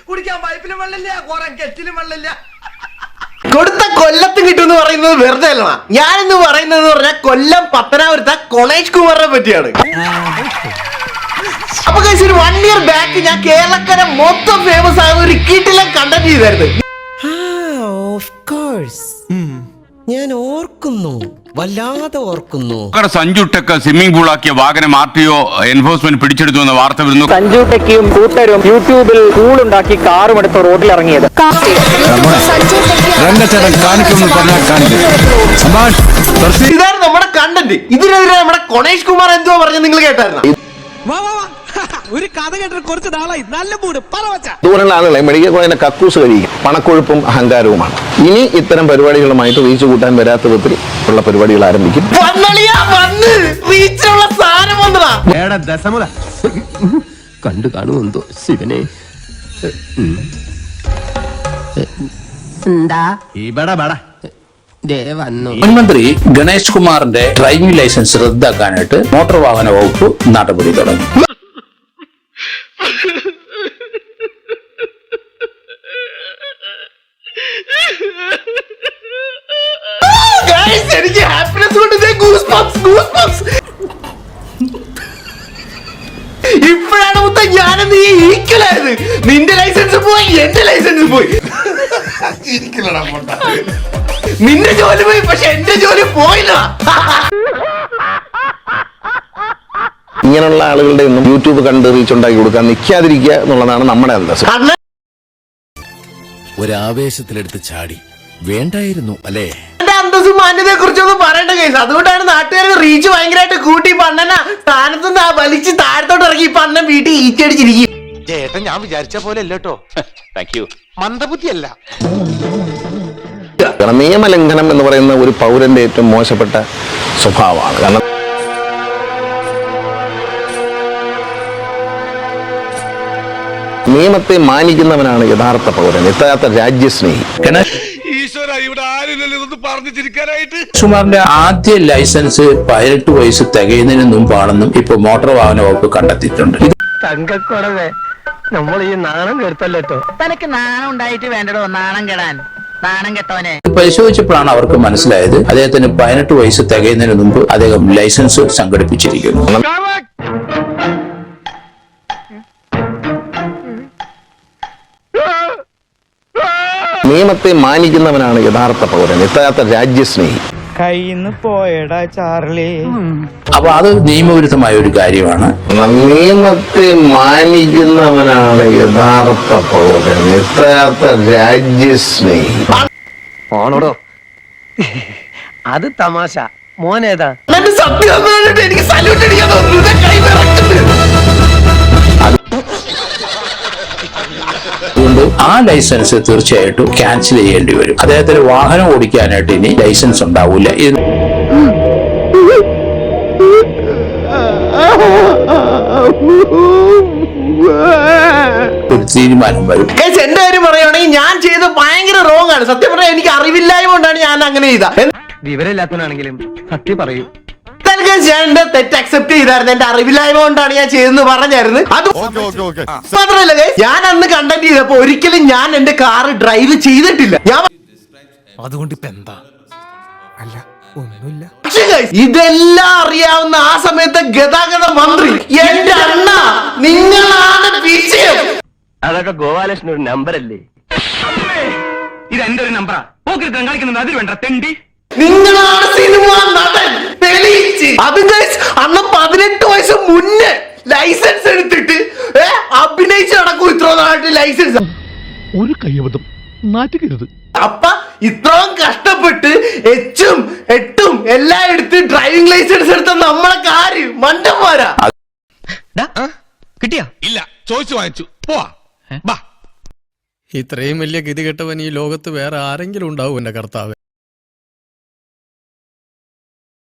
കുടിക്കാൻ പൈപ്പിലും വെള്ളമില്ല, കുറെ കെറ്റിലും വെള്ളമില്ല. കൊടുത്ത കൊല്ലത്ത് കിട്ടുമെന്ന് പറയുന്നത് വെറുതെ അല്ല. ഞാനിന്ന് പറയുന്നത് പറഞ്ഞാൽ കൊല്ലം പത്തനാപുരത്തെ കൊളേജ് കുമാറിനെ പറ്റിയാണ്. അപ്പൊ ഒരു 1 year ബാക്ക് ഞാൻ കേരളക്കര മൊത്തം ഫേമസ് ആയ ഒരു കിടിലൻ കണ്ടന്റ് ചെയ്തായിരുന്നു. ഞാൻ ഓർക്കുന്നു, വല്ലാതെ ഓർക്കുന്നു. സഞ്ജു ടെക്ക് സ്വിമ്മിംഗ് പൂളാക്കിയ വാഹനം RTO എൻഫോഴ്സ്മെന്റ് പിടിച്ചെടുത്തു എന്ന വാർത്ത വരുന്നു. സഞ്ജു ടെക്കിയും കൂട്ടരും യൂട്യൂബിൽ പൂളുണ്ടാക്കി കാറും എടുത്ത് റോഡിൽ ഇറങ്ങിയത്. ഇതായിരുന്നു നമ്മുടെ കണ്ടന്റ്. ഇതിനെതിരെ നമ്മുടെ കൊണേഷ് കുമാർ എന്തോ പറഞ്ഞു, നിങ്ങൾ കേട്ടായിരുന്നു? ഒരു കഥ കേട്ടിട്ട് കുറച്ച് നാളായി, നല്ല മൂട് പറവച്ച. ദൂരമുള്ള ആളുകളെ മെഡിക്കൽ കോളേജിന്റെ കക്കൂസ് കഴിയും പണക്കൊഴുപ്പും അഹങ്കാരവുമാണ്. ഇനി ഇത്തരം പരിപാടികളുമായിട്ട് റീച്ച് കൂട്ടാൻ വരാത്ത വിധത്തിൽ ഉള്ള പരിപാടികൾ ആരംഭിക്കും. കണ്ടു കാണുമെന്തോ ശിവനെ. മുൻമന്ത്രി ഗണേഷ് കുമാറിന്റെ ഡ്രൈവിംഗ് ലൈസൻസ് റദ്ദാക്കാനായിട്ട് മോട്ടോർ വാഹന വകുപ്പ് നടപടി തുടങ്ങി. എനിക്ക് ഹാപ്പിനെസ് കൊണ്ട് ഇപ്പോഴാണ് മൊത്തം ഞാനെന്ന് ഈക്വലായത്. നിന്റെ ലൈസൻസ് പോയി, എന്റെ ലൈസൻസ് പോയി. നിന്റെ ജോലി പോയി, പക്ഷെ എന്റെ ജോലി പോയില്ല. ഇങ്ങനെയുള്ള ആളുകളുടെ ഒന്നും യൂട്യൂബ് കണ്ട് റീച്ച് ഉണ്ടാക്കി കൊടുക്കാൻ നിൽക്കാതിരിക്കുക എന്നുള്ളതാണ് നമ്മുടെ അന്തസ്. ഒരാവേശത്തിലെടുത്ത് ചാടി വേണ്ടായിരുന്നു അല്ലേ? അന്തസ്സും മാന്യതയെ കുറിച്ചൊന്നും പറയേണ്ട കേസ്. അതുകൊണ്ടാണ് നാട്ടുകാർക്ക് റീച്ച് ഭയങ്കരമായിട്ട് കൂട്ടി പണ്ണന സ്ഥാനത്ത് വലിച്ച് താഴത്തോട്ട് ഇറങ്ങി ഇപ്പൊ അണ്ണൻ വീട്ടിൽ ഈച്ചടിച്ചിരിക്കും. ചേട്ടൻ ഞാൻ വിചാരിച്ച പോലെ അല്ലേട്ടോ. മന്ദബുദ്ധിയല്ല. നിയമലംഘനം എന്ന് പറയുന്ന ഒരു പൗരന്റെ ഏറ്റവും മോശപ്പെട്ട സ്വഭാവമാണ്. കാരണം നിയമത്തെ മാനിക്കുന്നവനാണ് യഥാർത്ഥ പൗരൻ, യഥാർത്ഥ രാജ്യസ്നേഹി. കുമാറിന്റെ ആദ്യ ലൈസൻസ് 18 വയസ്സ് തികയുന്നതിന് മുമ്പാണെന്നും ഇപ്പൊ മോട്ടോർ വാഹന വകുപ്പ് കണ്ടെത്തിയിട്ടുണ്ട്. തങ്കക്കുറവേ, നമ്മൾ ഈ നാണം കെടുത്തല്ലോ. തനക്ക് നാണം ഉണ്ടായിട്ട് വേണ്ടടോ നാണം കെടാൻ. നാണം കെട്ടവനെ പരിശോധിച്ചപ്പോഴാണ് അവർക്ക് മനസ്സിലായത് അദ്ദേഹത്തിന് 18 വയസ്സ് തികയുന്നതിന് മുമ്പ് അദ്ദേഹം ലൈസൻസ് സംഘടിപ്പിച്ചിരിക്കുന്നു. നിയമത്തെ മാനിക്കുന്നവനാണ് യഥാർത്ഥ പൗരൻ, യഥാർത്ഥ രാജ്യസ്നേഹി. കയ്യിന്ന് പോയടാ ചാർലി. അപ്പൊ അത് നിയമവിരുദ്ധമായ ഒരു കാര്യമാണ്. നിയമത്തെ മാനിക്കുന്നവനാണ് യഥാർത്ഥ പൗരൻ, യഥാർത്ഥ രാജ്യസ്നേഹി. ആണോടോ? അത് തമാശ. മോനേതാ? സത്യം എനിക്ക് സല്യൂട്ട് അടിക്കാൻ തോന്നുന്നു. അതുകൊണ്ട് ആ ലൈസൻസ് തീർച്ചയായിട്ടും ക്യാൻസൽ ചെയ്യേണ്ടി വരും. അദ്ദേഹത്തിന് വാഹനം ഓടിക്കാനായിട്ട് ഇനി ലൈസൻസ് ഉണ്ടാവില്ല. ഒരു തീരുമാനം വരും. എന്റെ കാര്യം പറയുകയാണെങ്കിൽ ഞാൻ ചെയ്ത് ഭയങ്കര റോങ് ആണ്. സത്യം പറഞ്ഞാൽ എനിക്ക് അറിവില്ലായ്മ കൊണ്ടാണ് ഞാൻ അങ്ങനെ ചെയ്ത. വിവരമില്ലാത്തവനാണെങ്കിലും സത്യം പറയൂ. ഞാൻ എന്റെ തെറ്റ് അക്സെപ്റ്റ് ചെയ്തായിരുന്നു. എന്റെ അറിവില്ലായ്മ കൊണ്ടാണ് ഞാൻ ചെയ്തെന്ന് പറഞ്ഞായിരുന്നു. അത് മാത്രമല്ല, ഞാൻ അന്ന് കണ്ടന്റ് ചെയ്തപ്പോ ഒരിക്കലും ഞാൻ എന്റെ കാറ് ഡ്രൈവ് ചെയ്തിട്ടില്ല. ഞാൻ അതുകൊണ്ട് ഇപ്പൊ എന്താ? അല്ല, ഒന്നുമില്ല. ഇതെല്ലാം അറിയാവുന്ന ആ സമയത്തെ ഗതാഗത മന്ത്രി എന്റെ അണ്ണ, നിങ്ങളാണ് വിജയം. അതൊക്കെ ഗോപാലകൃഷ്ണൻ ഒരു നമ്പറല്ലേ? ഇത് എന്റെ ഒരു നമ്പറാ. കാണിക്കുന്നത് അതിൽ വേണ്ട തെണ്ടി. നിങ്ങളാണ് സിനിമ നടൻ തെളിയിച്ച്. അത് അന്ന് 18 വയസ്സ് മുന്നേ ലൈസൻസ് എടുത്തിട്ട് അഭിനയിച്ച് നടക്കും. ഇത്ര നാട്ടിൽ ലൈസൻസ് ഒരു കയ്യബദ്ധം നാറ്റുകരുത്. അപ്പ ഇത്രയും കഷ്ടപ്പെട്ട് 8 എല്ലാം എടുത്ത് ഡ്രൈവിംഗ് ലൈസൻസ് എടുത്ത നമ്മളെ കാര്യം മണ്ടന്മാരാ. കിട്ടിയാ? ഇല്ല, ചോദിച്ചു വാങ്ങിച്ചു. പോവാ. ഇത്രയും വലിയ ഗതി കെട്ടവൻ ഈ ലോകത്ത് വേറെ ആരെങ്കിലും ഉണ്ടാവും എന്റെ കർത്താവ്?